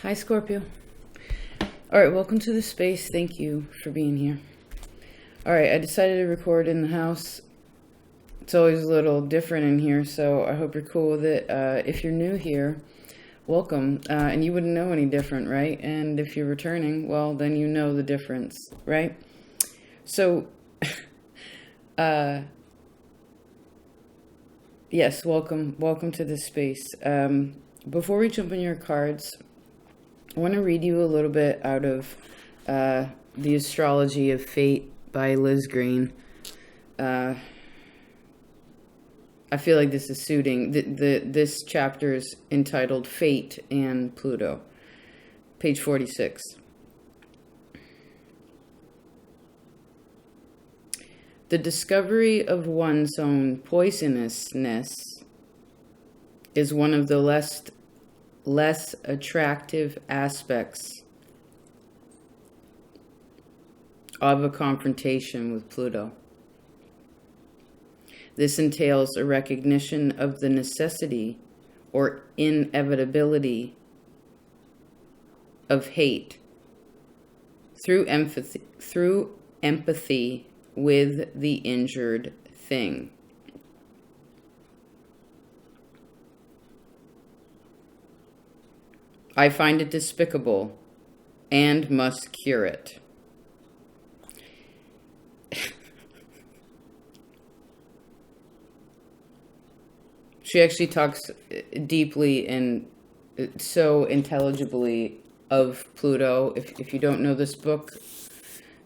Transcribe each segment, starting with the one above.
Hi, Scorpio. All right, welcome to the space. Thank you for being here. All right, I decided to record in the house. It's always a little different in here, so I hope you're cool with it. If you're new here, welcome. And you wouldn't know any different, right? And if you're returning, well, then you know the difference, right? So, yes, welcome to this space. Before we jump in your cards, I want to read you a little bit out of The Astrology of Fate by Liz Green. I feel like this is suiting. This chapter is entitled Fate and Pluto, page 46. The discovery of one's own poisonousness is one of the less attractive aspects of a confrontation with Pluto. This entails a recognition of the necessity or inevitability of hate through empathy with the injured thing. I find it despicable and must cure it. She actually talks deeply and so intelligibly of Pluto. If you don't know this book,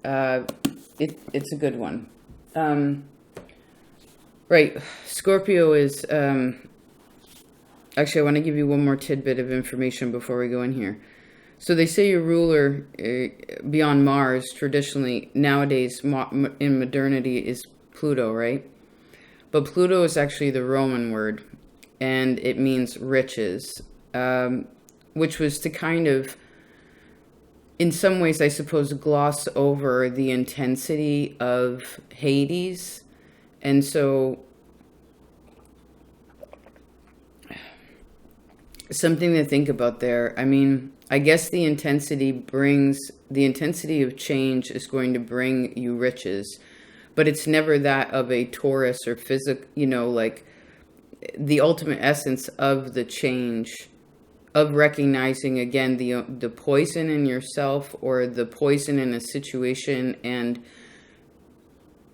it's a good one. Right, Scorpio is... Actually, I want to give you one more tidbit of information before we go in here. So they say your ruler beyond Mars, traditionally, nowadays, in modernity, is Pluto, right? But Pluto is actually the Roman word, and it means riches, which was to kind of, in some ways, I suppose, gloss over the intensity of Hades. And so something to think about there. I mean, I guess the intensity of change is going to bring you riches, but it's never that of a Taurus or physical, like the ultimate essence of the change, of recognizing again the poison in yourself or the poison in a situation and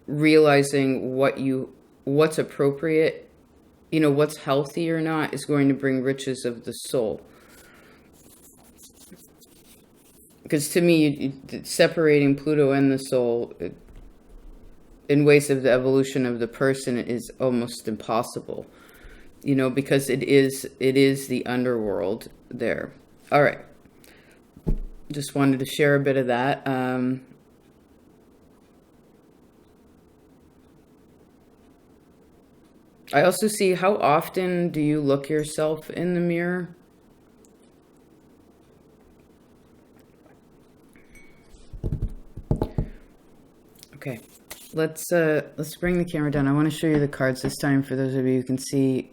realizing what's appropriate, what's healthy or not, is going to bring riches of the soul. Because to me, separating Pluto and the soul in ways of the evolution of the person is almost impossible, because it is the underworld there. All right. Just wanted to share a bit of that. I also see, how often do you look yourself in the mirror? Okay, let's bring the camera down. I want to show you the cards this time for those of you who can see.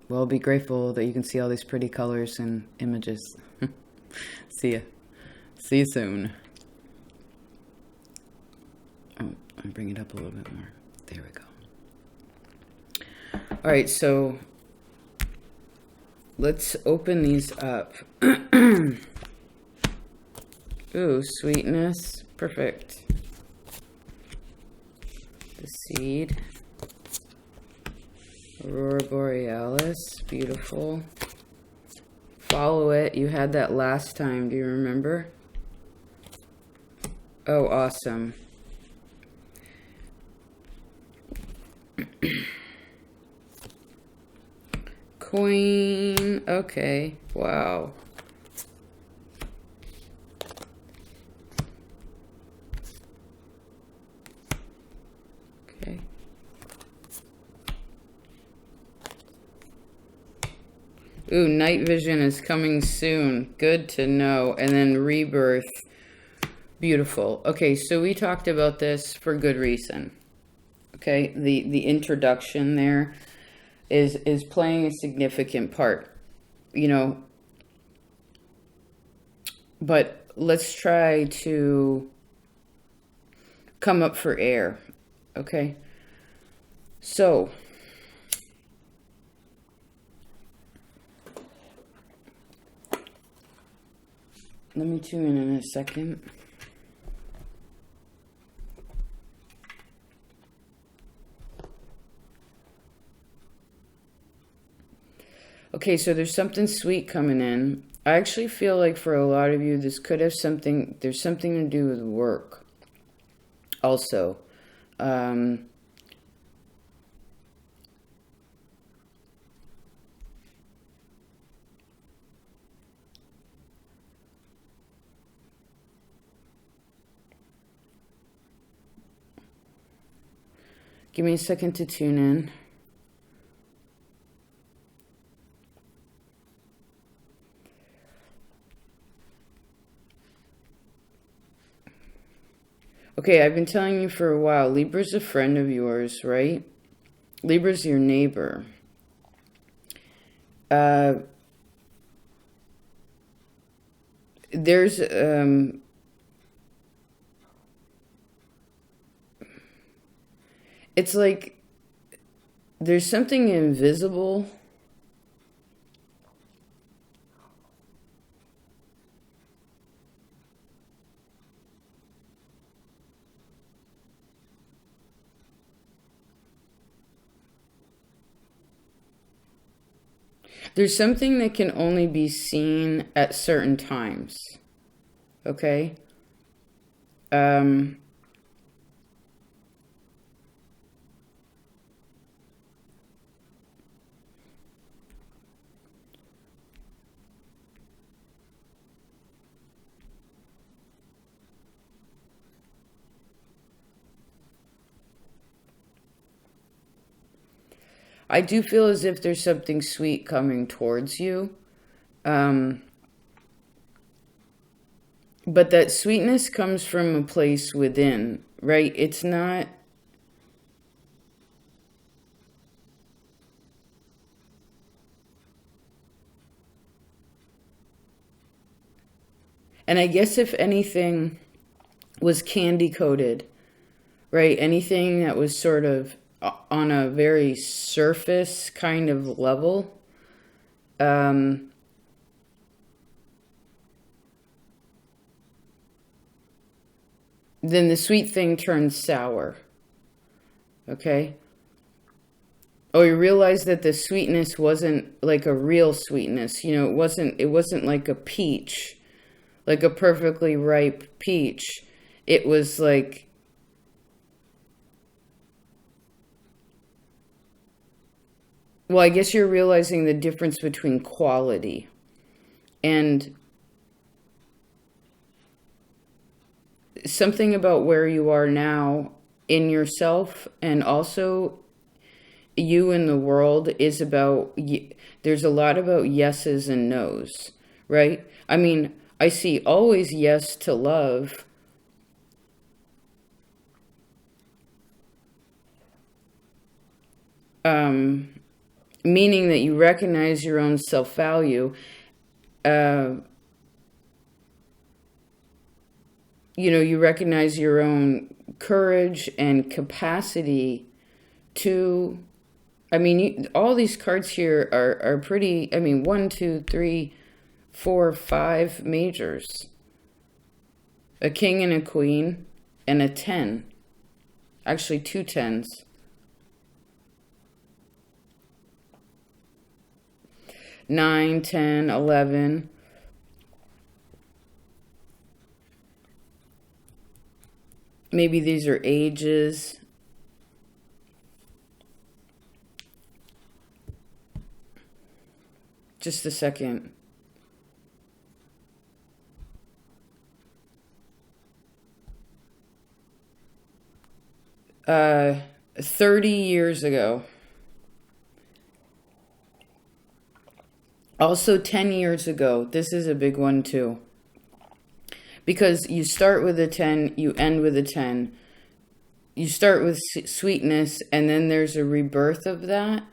Well, be grateful that you can see all these pretty colors and images. See ya. See you soon. Oh, I'll bring it up a little bit more. There we go. All right, so let's open these up. Ooh, sweetness. Perfect. The seed. Aurora Borealis. Beautiful. Follow it. You had that last time. Do you remember? Oh, awesome. Queen. Okay. Wow. Okay. Ooh, night vision is coming soon. Good to know. And then rebirth. Beautiful. Okay, so we talked about this for good reason. Okay, the introduction there is playing a significant part. You know, But let's try to come up for air. Okay. So let me tune in a second. Okay, so there's something sweet coming in. I actually feel like for a lot of you, this could have something, there's something to do with work also. Give me a second to tune in. Okay, I've been telling you for a while, Libra's a friend of yours, right? Libra's your neighbor. There's, it's like, there's something invisible. There's something that can only be seen at certain times. Okay? I do feel as if there's something sweet coming towards you. But that sweetness comes from a place within, right? It's not... And I guess if anything was candy coated, right? Anything that was sort of on a very surface kind of level, then the sweet thing turns sour. Okay? Oh, you realize that the sweetness wasn't like a real sweetness. You know, it wasn't like a peach, like a perfectly ripe peach. It was like, well, I guess you're realizing the difference between quality and something about where you are now in yourself, and also you in the world is about, there's a lot about yeses and nos, right? I mean, I see always yes to love. Meaning that you recognize your own self-value. You recognize your own courage and capacity to... I mean, all these cards here are pretty... I mean, 1, 2, 3, 4, 5 majors. A king and a queen and a 10. Actually, 2 10s. 9, 10, 11. Maybe these are ages. Just a second. Uh, 30 years ago. Also 10 years ago. This is a big one too. Because you start with a 10, you end with a 10. You start with sweetness, and then there's a rebirth of that,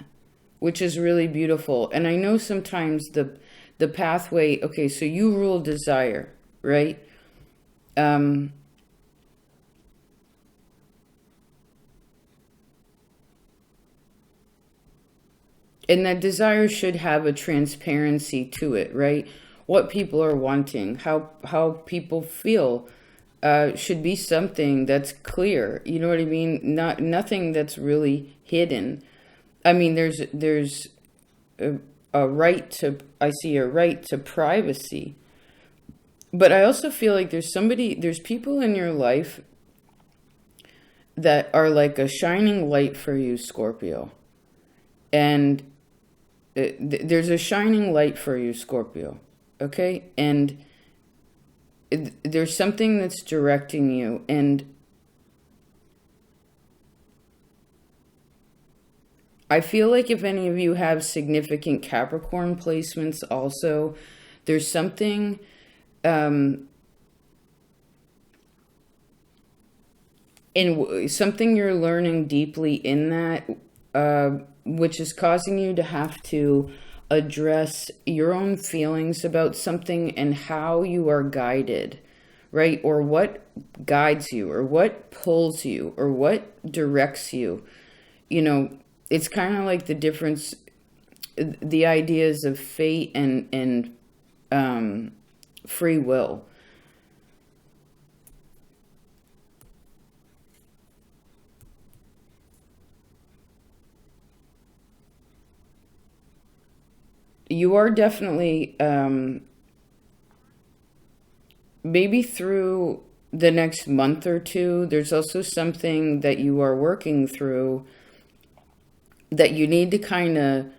which is really beautiful. And I know sometimes the pathway... Okay, so you rule desire. right? Um, and that desire should have a transparency to it, right? What people are wanting, how people feel, should be something that's clear. You know what I mean? Not nothing that's really hidden. I mean, there's a right to, I see a right to privacy, but I also feel like there's people in your life that are like a shining light for you, Scorpio, and there's a shining light for you, Scorpio. Okay, and there's something that's directing you, and I feel like if any of you have significant Capricorn placements also, there's something, in something you're learning deeply in that, which is causing you to have to address your own feelings about something and how you are guided, right? Or what guides you, or what pulls you, or what directs you. You know, it's kind of like the difference, the ideas of fate and free will. You are definitely, maybe through the next month or two, there's also something that you are working through that you need to kind of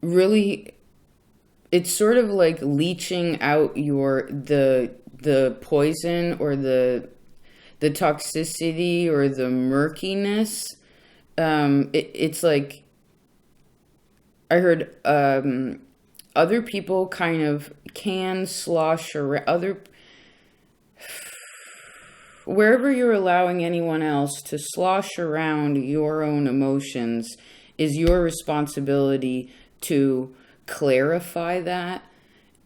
really, it's sort of like leaching out the poison, or the toxicity, or the murkiness. It's like, I heard, other people kind of can slosh around other, wherever you're allowing anyone else to slosh around your own emotions, is your responsibility to clarify that.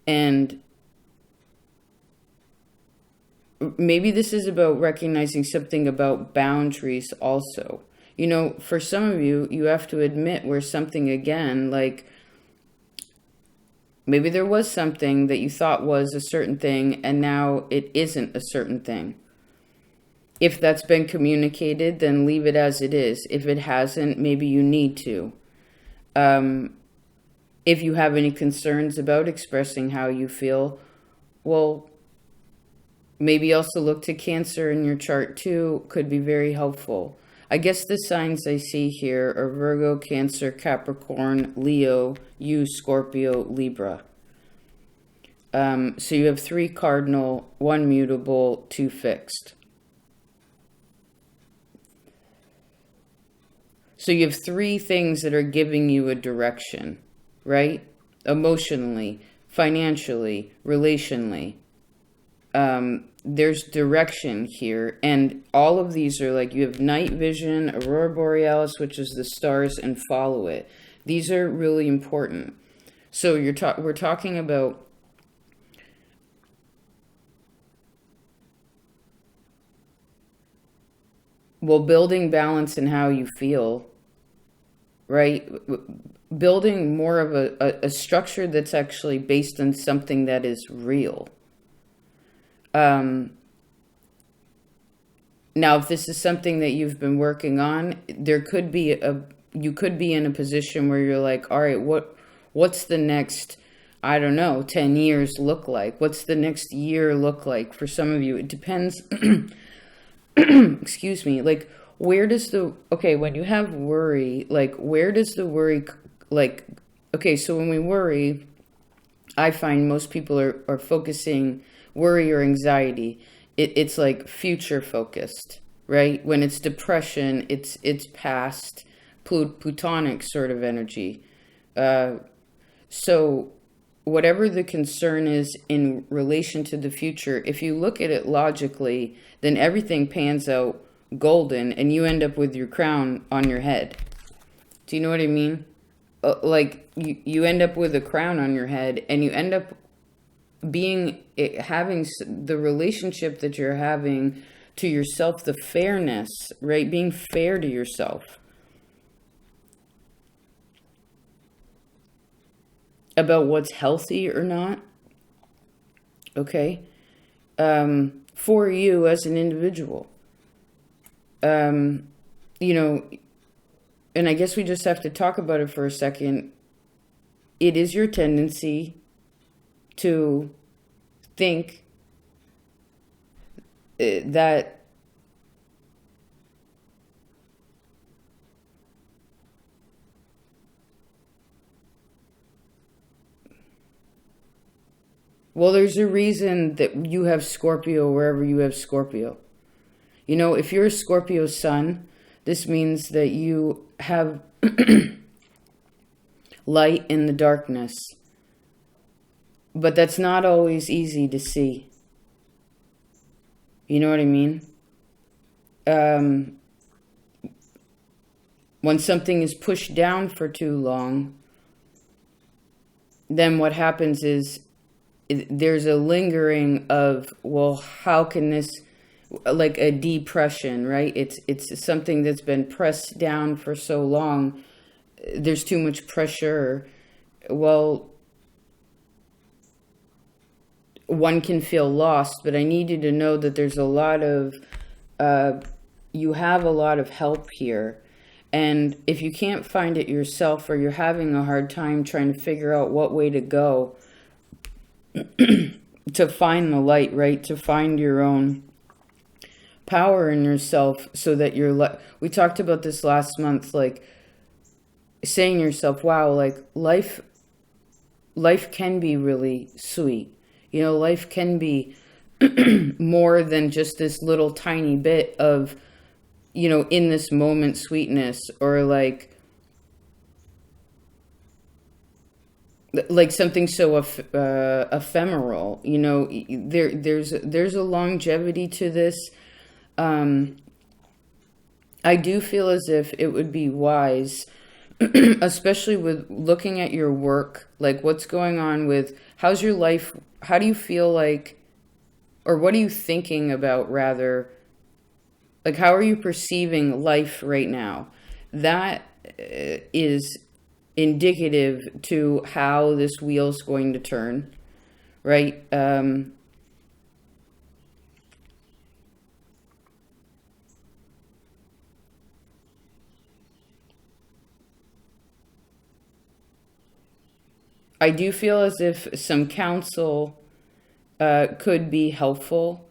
And maybe this is about recognizing something about boundaries also. You know, for some of you, you have to admit where something, again, like maybe there was something that you thought was a certain thing and now it isn't a certain thing. If that's been communicated, then leave it as it is. If it hasn't, maybe you need to. If you have any concerns about expressing how you feel, well, maybe also look to Cancer in your chart too. Could be very helpful. I guess the signs I see here are Virgo, Cancer, Capricorn, Leo, you, Scorpio, Libra. So you have 3 cardinal, 1 mutable, 2 fixed. So you have 3 things that are giving you a direction, right? Emotionally, financially, relationally. There's direction here, and all of these are like, you have night vision, aurora borealis, which is the stars, and follow it. These are really important. So we're talking about, well, building balance in how you feel, right? Building more of a structure that's actually based on something that is real. Now, if this is something that you've been working on, you could be in a position where you're like, all right, what's the next, I don't know, 10 years look like? What's the next year look like? For some of you, it depends. Excuse me. Like, when you have worry, like, where does the worry, like, okay, so when we worry, I find most people are focusing, worry or anxiety, it's like future focused, right? When it's depression, it's past, plutonic sort of energy. So whatever the concern is in relation to the future, if you look at it logically, then everything pans out golden and you end up with your crown on your head. Do you know what I mean? Like you end up with a crown on your head, and you end up having the relationship that you're having to yourself, the fairness, right? Being fair to yourself about what's healthy or not. Okay. For you as an individual. You know, and I guess we just have to talk about it for a second. It is your tendency to think that well, there's a reason that you have Scorpio wherever you have Scorpio. You know, if you're a Scorpio sun, this means that you have light in the darkness. But that's not always easy to see. You know what I mean? When something is pushed down for too long, then what happens is there's a lingering of, well, how can this, like a depression, right? It's something that's been pressed down for so long. There's too much pressure. Well, one can feel lost, but I need you to know that there's a lot of, you have a lot of help here. And if you can't find it yourself, or you're having a hard time trying to figure out what way to go to find the light, right? To find your own power in yourself, so that you're we talked about this last month, like saying to yourself, wow, like life can be really sweet. You know, life can be more than just this little tiny bit of, you know, in this moment sweetness, or like something so ephemeral. You know, there's a longevity to this. I do feel as if it would be wise, especially with looking at your work, like what's going on with, how's your life? How do you feel like, or what are you thinking about rather? Like, how are you perceiving life right now? That is indicative to how this wheel's going to turn, right? I do feel as if some counsel could be helpful.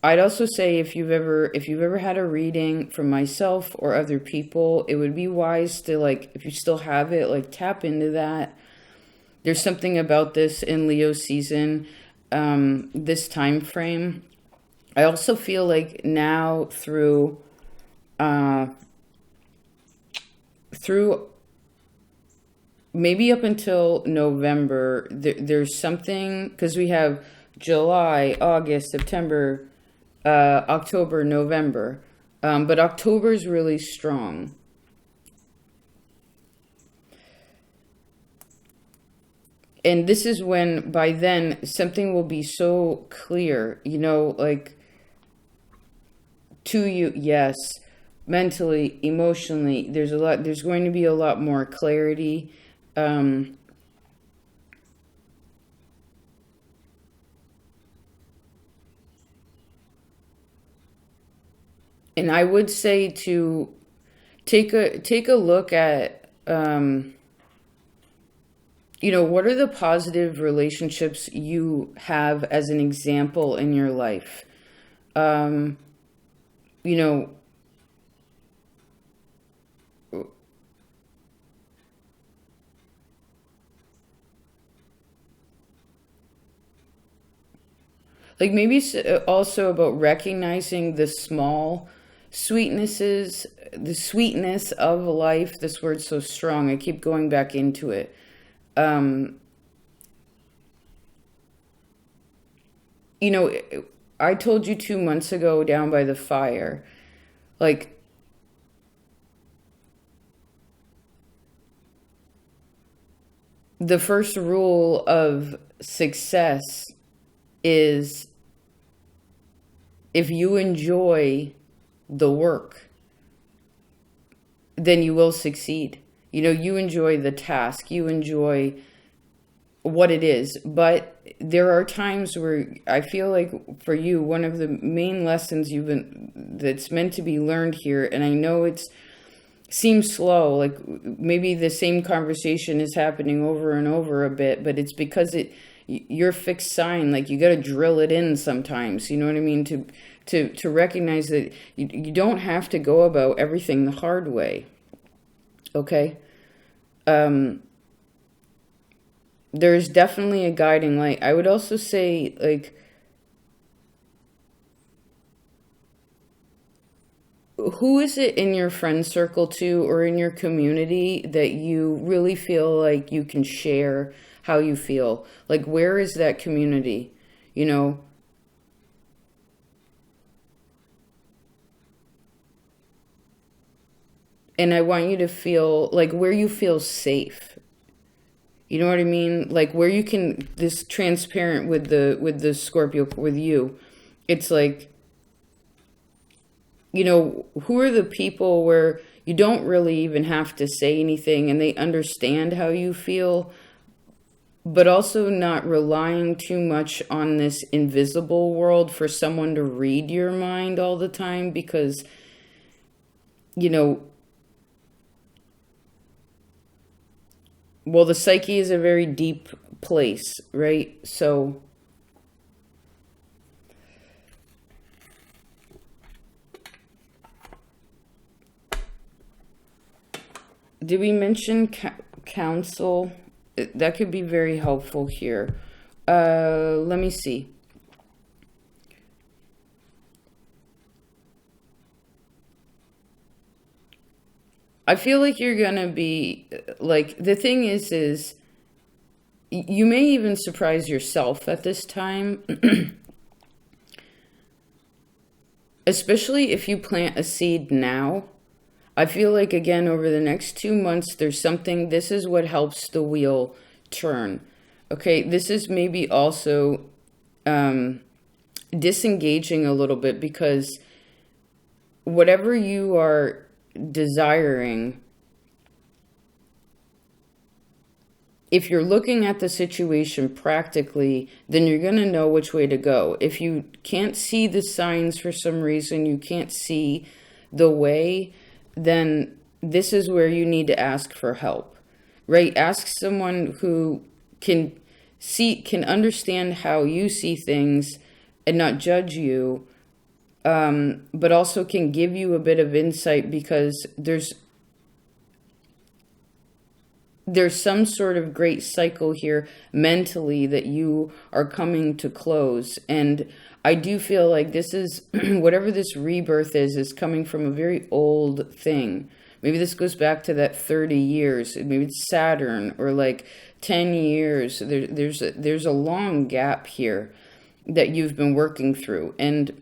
I'd also say if you've ever had a reading from myself or other people, it would be wise to, like, if you still have it, like tap into that. There's something about this in Leo season, this time frame. I also feel like now through maybe up until November, there's something, because we have July, August, September, October, November. But October is really strong. And this is when, by then, something will be so clear, you know, like, to you, yes, mentally, emotionally, there's going to be a lot more clarity. And I would say to take a look at, you know, what are the positive relationships you have as an example in your life? You know, like maybe also about recognizing the small sweetnesses, the sweetness of life. This word's so strong. I keep going back into it. You know, I told you 2 months ago down by the fire, like, the first rule of success is if you enjoy the work, then you will succeed. You know, you enjoy the task, you enjoy what it is. But there are times where I feel like for you, one of the main lessons that's meant to be learned here, and I know it's seems slow, like maybe the same conversation is happening over and over a bit, but it's because your fixed sign, like you got to drill it in sometimes, you know what I mean, to recognize that you don't have to go about everything the hard way. Okay. There's definitely a guiding light. I would also say, like, who is it in your friend circle too, or in your community that you really feel like you can share how you feel? Like, where is that community? You know, and I want you to feel like where you feel safe. You know what I mean? Like where you can, this transparent with the Scorpio, with you. It's like, you know, who are the people where you don't really even have to say anything and they understand how you feel, but also not relying too much on this invisible world for someone to read your mind all the time, because, you know, well, the psyche is a very deep place, right? So did we mention counsel? That could be very helpful here. Let me see. I feel like you're gonna be, like, the thing is you may even surprise yourself at this time, especially if you plant a seed now. I feel like, again, over the next 2 months, there's something, this is what helps the wheel turn. Okay, this is maybe also disengaging a little bit, because whatever you are desiring, if you're looking at the situation practically, then you're going to know which way to go. If you can't see the signs for some reason, you can't see the way, then this is where you need to ask for help, right? Ask someone who can understand how you see things and not judge you, but also can give you a bit of insight, because there's some sort of great cycle here mentally that you are coming to close. And I do feel like this is, whatever this rebirth is coming from a very old thing. Maybe this goes back to that 30 years. Maybe it's Saturn, or like 10 years. There's a long gap here that you've been working through. And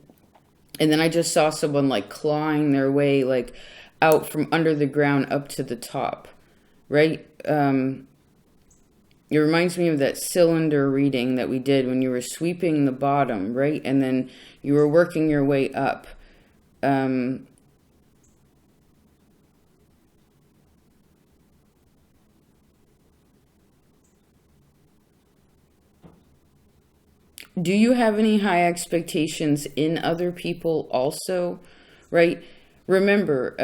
then I just saw someone like clawing their way, like out from under the ground up to the top, right? It reminds me of that cylinder reading that we did when you were sweeping the bottom, right? And then you were working your way up. Do you have any high expectations in other people also, right? Remember,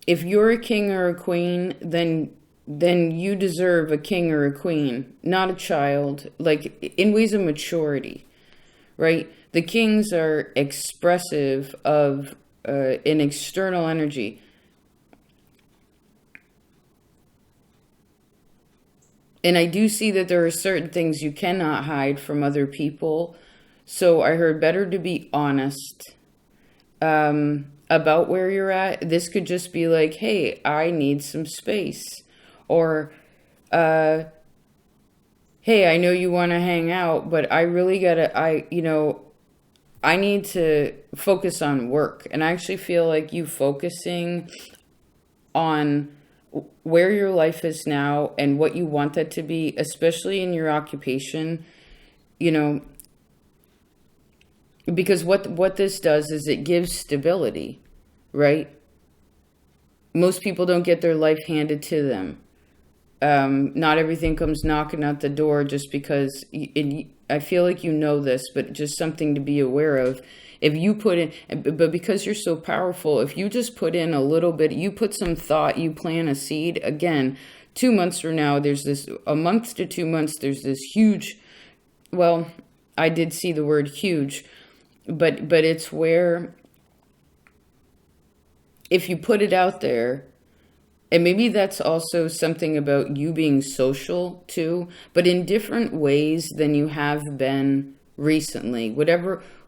if you're a king or a queen, then you deserve a king or a queen, not a child, like in ways of maturity, right? The kings are expressive of an external energy. And I do see that there are certain things you cannot hide from other people. So I heard better to be honest about where you're at. This could just be like, hey, I need some space. Or, hey, I know you want to hang out, but I really gotta, I need to focus on work. And I actually feel like you focusing on where your life is now and what you want that to be, especially in your occupation, you know, because what this does is it gives stability, right? Most people don't get their life handed to them. Not everything comes knocking at the door just because I feel like you know this, but just something to be aware of. If you put in, but because you're so powerful, if you just put in a little bit, you put some thought, you plant a seed, again, 2 months from now, a month to 2 months, there's this huge, well, I did see the word huge, but it's where if you put it out there, and maybe that's also something about you being social too, but in different ways than you have been recently.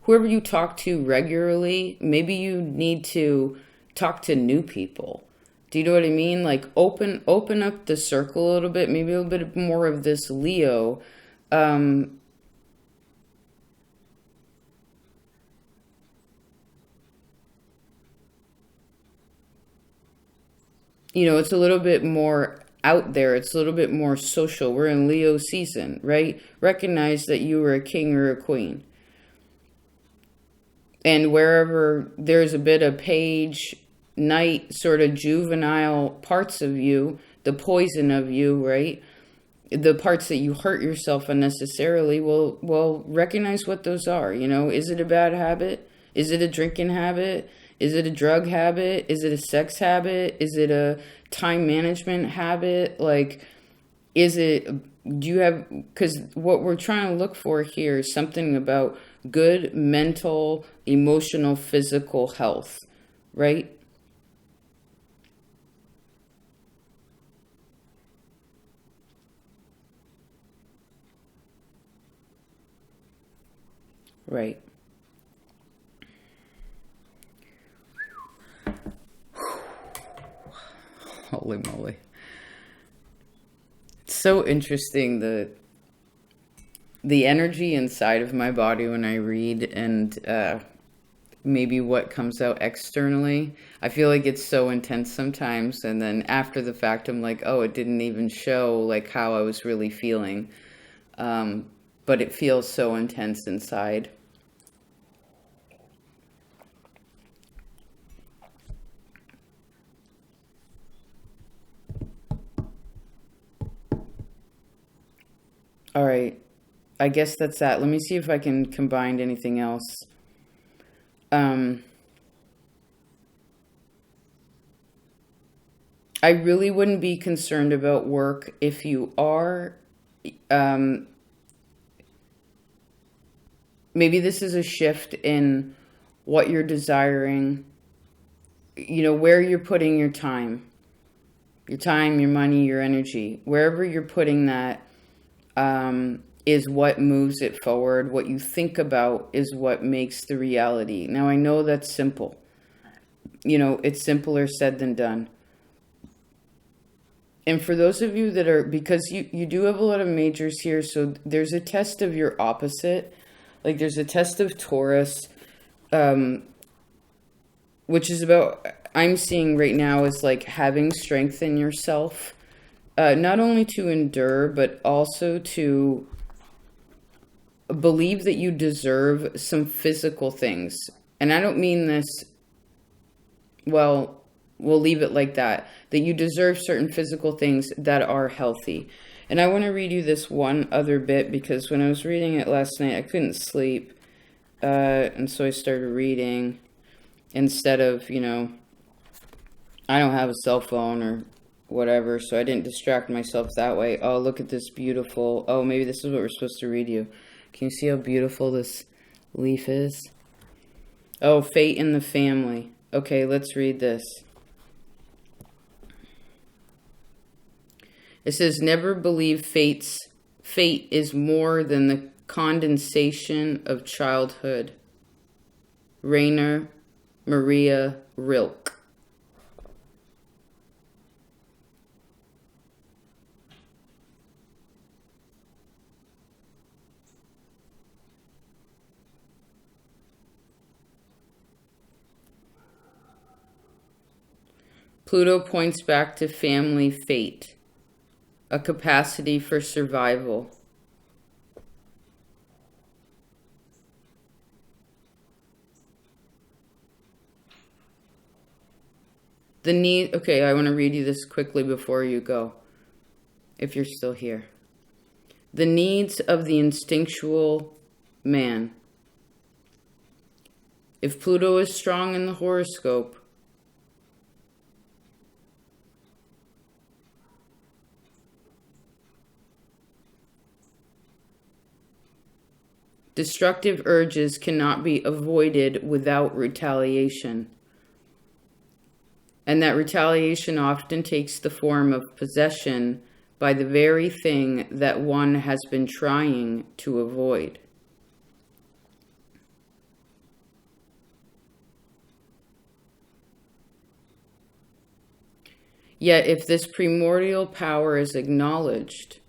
Whoever you talk to regularly, maybe you need to talk to new people. Do you know what I mean? Like open up the circle a little bit, maybe a little bit more of this Leo. It's a little bit more out there. It's a little bit more social. We're in Leo season, right? Recognize that you are a king or a queen. And wherever there's a bit of page, knight, sort of juvenile parts of you, the poison of you, right? The parts that you hurt yourself unnecessarily, well, recognize what those are. Is it a bad habit? Is it a drinking habit? Is it a drug habit? Is it a sex habit? Is it a time management habit? Like, because what we're trying to look for here is something about good mental, emotional, physical health, right? Right. Holy moly. It's so interesting the energy inside of my body when I read and maybe what comes out externally. I feel like it's so intense sometimes, and then after the fact I'm like, oh, it didn't even show like how I was really feeling. But it feels so intense inside. All right. I guess that's that. Let me see if I can combine anything else. I really wouldn't be concerned about work. If you are, maybe this is a shift in what you're desiring, where you're putting your time, your money, your energy, wherever you're putting that, is what moves it forward. What you think about is what makes the reality. Now, I know that's simple. It's simpler said than done. And for those of you that are, because you do have a lot of majors here, so there's a test of your opposite. Like there's a test of Taurus, which is about, I'm seeing right now is like having strength in yourself, not only to endure, but also to believe that you deserve some physical things. And I don't mean this, well, we'll leave it like that you deserve certain physical things that are healthy. And I want to read you this one other bit, because when I was reading it last night, I couldn't sleep. And so I started reading instead of, I don't have a cell phone or whatever, so I didn't distract myself that way. Oh, look at this beautiful, oh, maybe this is what we're supposed to read you. Can you see how beautiful this leaf is? Oh, fate in the family. Okay, let's read this. It says, never believe fate is more than the condensation of childhood. Rainer Maria Rilke. Pluto points back to family fate, a capacity for survival. The need, okay, I want to read you this quickly before you go, if you're still here. The needs of the instinctual man. If Pluto is strong in the horoscope, destructive urges cannot be avoided without retaliation. And that retaliation often takes the form of possession by the very thing that one has been trying to avoid. Yet if this primordial power is acknowledged,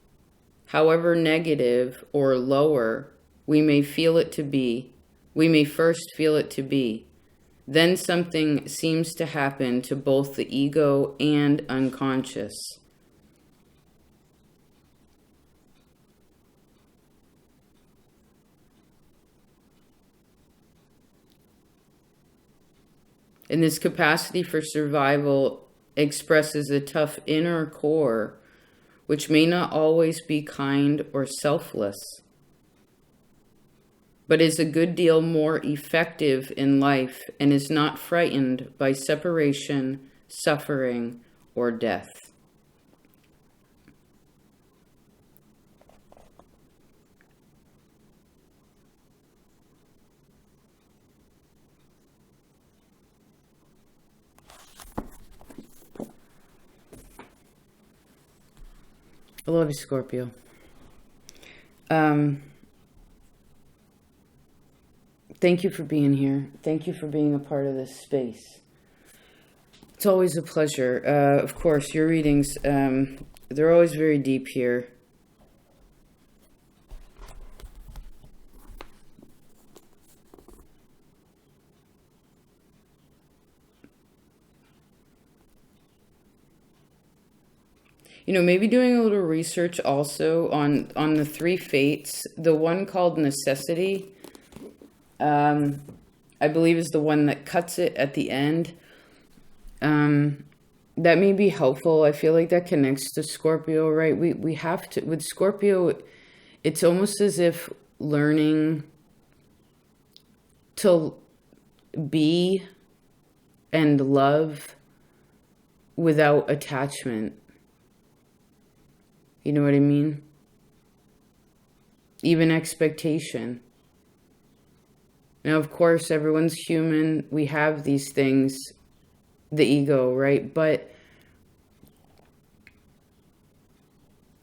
however negative or lower we may feel it to be, we may first feel it to be, then something seems to happen to both the ego and unconscious. And this capacity for survival expresses a tough inner core, which may not always be kind or selfless, but is a good deal more effective in life and is not frightened by separation, suffering, or death. I love you, Scorpio. Thank you for being here. Thank you for being a part of this space. It's always a pleasure. Of course, your readings, they're always very deep here. You know, maybe doing a little research also on the three fates. The one called necessity, I believe is the one that cuts it at the end. That may be helpful. I feel like that connects to Scorpio, right? We have to, with Scorpio, it's almost as if learning to be and love without attachment. You know what I mean? Even expectation. Now, of course, everyone's human. We have these things, the ego, right? But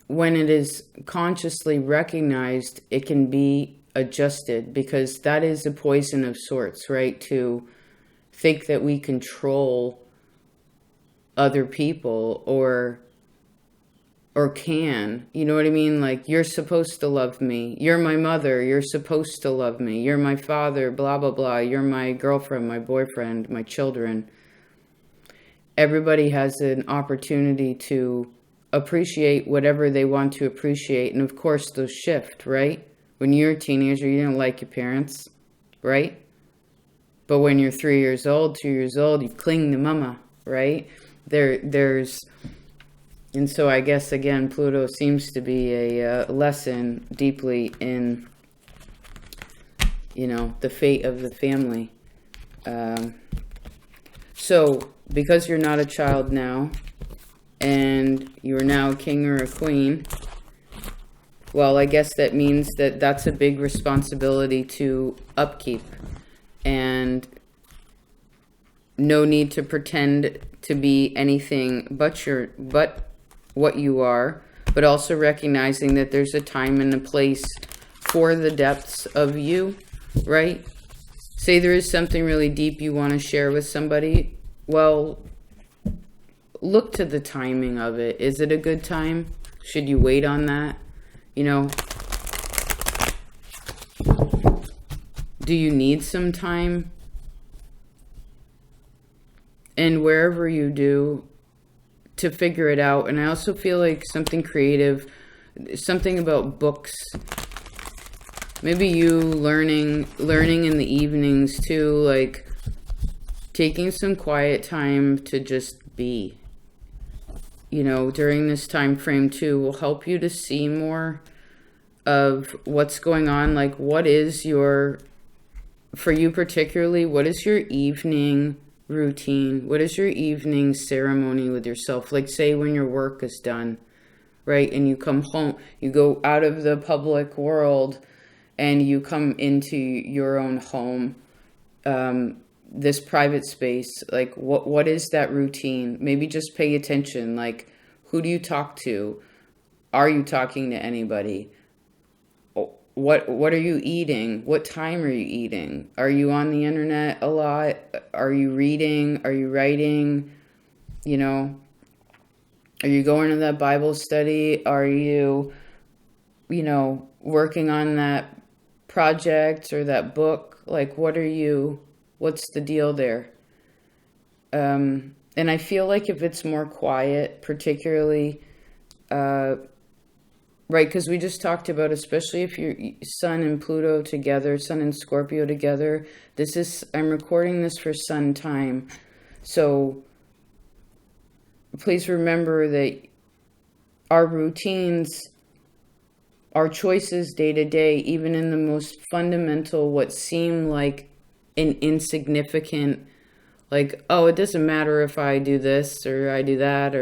when it is consciously recognized, it can be adjusted, because that is a poison of sorts, right? To think that we control other people or can, you know what I mean? Like, you're supposed to love me. You're my mother. You're supposed to love me. You're my father, blah, blah, blah. You're my girlfriend, my boyfriend, my children. Everybody has an opportunity to appreciate whatever they want to appreciate. And of course, those shift, right? When you're a teenager, you didn't like your parents, right? But when you're 3 years old, 2 years old, you cling to mama, right? And so I guess, again, Pluto seems to be a lesson deeply in, you know, the fate of the family. So because you're not a child now, and you're now a king or a queen, well, I guess that means that that's a big responsibility to upkeep. And no need to pretend to be anything but what you are, but also recognizing that there's a time and a place for the depths of you, right? Say there is something really deep you want to share with somebody. Well, look to the timing of it. Is it a good time? Should you wait on that? You know, do you need some time? And wherever you do, to figure it out. And I also feel like something creative, something about books. Maybe you learning in the evenings too, like taking some quiet time to just be, you know, during this time frame too, will help you to see more of what's going on. Like, what is your, for you particularly, what is your evening routine? What is your evening ceremony with yourself? Like, say when your work is done, right? And you come home, you go out of the public world and you come into your own home, this private space. Like, what is that routine? Maybe just pay attention. Like, who do you talk to? Are you talking to anybody? What are you eating? What time are you eating? Are you on the internet a lot? Are you reading? Are you writing? You know, are you going to that Bible study? Are you, you know, working on that project or that book? Like, what's the deal there? And I feel like if it's more quiet, particularly, right, because we just talked about, especially if your Sun and Pluto together, Sun and Scorpio together, I'm recording this for Sun time. So please remember that our routines, our choices day to day, even in the most fundamental, what seem like an insignificant, like, oh, it doesn't matter if I do this or I do that,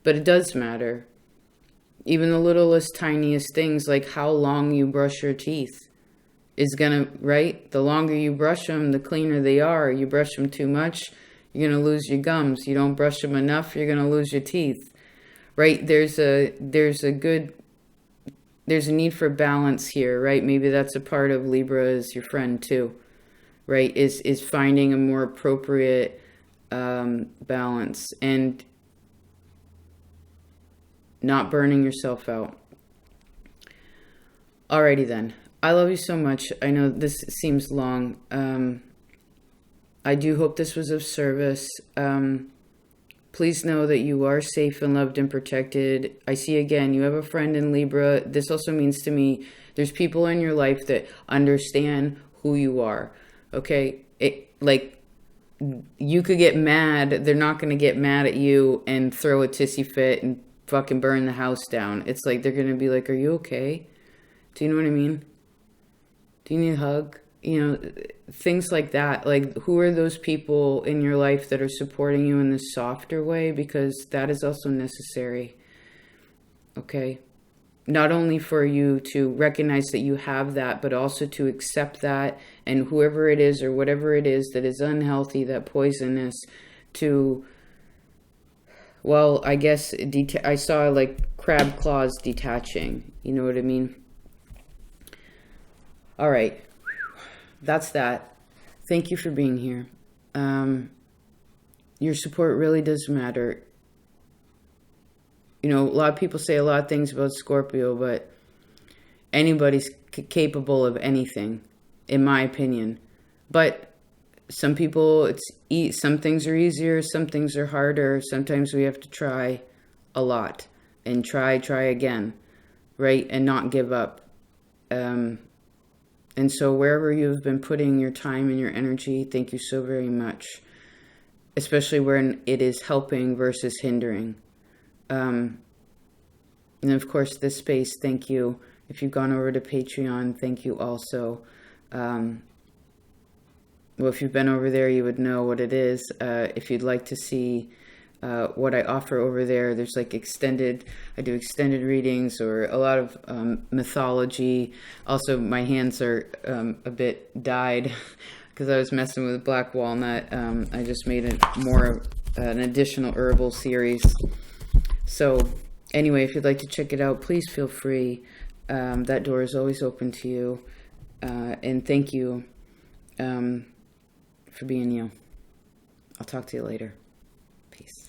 but it does matter. Even the littlest, tiniest things, like how long you brush your teeth is gonna, right? The longer you brush them, the cleaner they are. You brush them too much, you're gonna lose your gums. You don't brush them enough, you're gonna lose your teeth, right? There's a need for balance here, right? Maybe that's a part of Libra as your friend too, right? Is finding a more appropriate balance and not burning yourself out. Alrighty then. I love you so much. I know this seems long. I do hope this was of service. Please know that you are safe and loved and protected. I see again, you have a friend in Libra. This also means to me, there's people in your life that understand who you are. Okay? You could get mad. They're not going to get mad at you and throw a tissy fit and fucking burn the house down. It's like, they're going to be like, are you okay? Do you know what I mean? Do you need a hug? You know, things like that. Like, who are those people in your life that are supporting you in this softer way? Because that is also necessary. Okay? Not only for you to recognize that you have that, but also to accept that, and whoever it is or whatever it is that is unhealthy, that poisonous, to, well, I guess I saw like crab claws detaching. You know what I mean? All right. That's that. Thank you for being here. Your support really does matter. You know, a lot of people say a lot of things about Scorpio, but anybody's capable of anything, in my opinion. But some people, some things are easier, some things are harder. Sometimes we have to try a lot and try again, right? And not give up. And so wherever you've been putting your time and your energy, thank you so very much. Especially when it is helping versus hindering. And of course, this space, thank you. If you've gone over to Patreon, thank you also. Well, if you've been over there, you would know what it is. If you'd like to see what I offer over there, there's like I do extended readings or a lot of mythology. Also, my hands are a bit dyed because I was messing with black walnut. I just made an additional herbal series. So anyway, if you'd like to check it out, please feel free. That door is always open to you. And thank you for being you. I'll talk to you later. Peace.